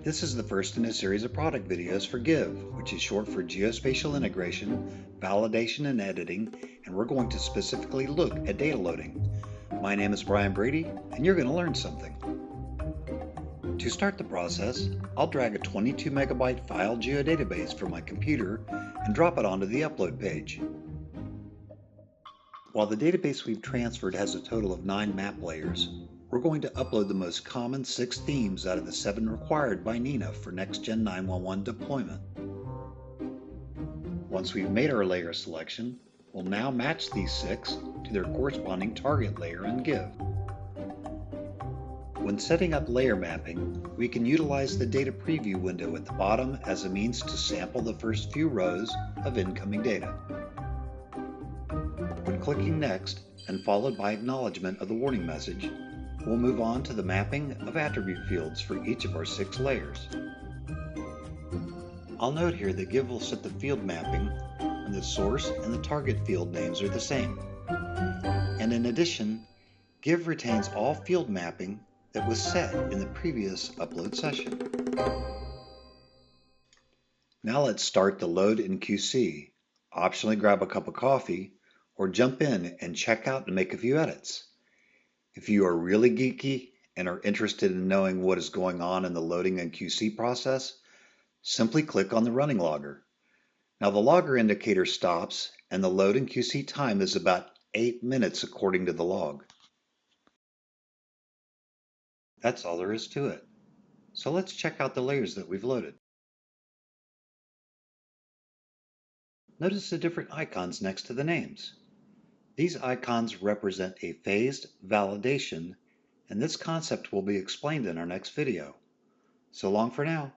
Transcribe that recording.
This is the first in a series of product videos for GIVE, which is short for Geospatial Integration, Validation and Editing, and we're going to specifically look at data loading. My name is Brian Brady, and you're going to learn something. To start the process, I'll drag a 22 megabyte file geodatabase from my computer and drop it onto the upload page. While the database we've transferred has a total of 9 map layers, we're going to upload the most common 6 themes out of the 7 required by NENA for Next-Gen 911 deployment. Once we've made our layer selection, we'll now match these 6 to their corresponding target layer in GIVE. When setting up layer mapping, we can utilize the data preview window at the bottom as a means to sample the first few rows of incoming data. When clicking Next and followed by acknowledgement of the warning message, we'll move on to the mapping of attribute fields for each of our 6 layers. I'll note here that GIVE will set the field mapping when the source and the target field names are the same. And in addition, GIVE retains all field mapping that was set in the previous upload session. Now let's start the load in QC. Optionally grab a cup of coffee or jump in and check out and make a few edits. If you are really geeky and are interested in knowing what is going on in the loading and QC process, simply click on the running logger. Now the logger indicator stops and the load and QC time is about 8 minutes according to the log. That's all there is to it. So let's check out the layers that we've loaded. Notice the different icons next to the names. These icons represent a phased validation, and this concept will be explained in our next video. So long for now.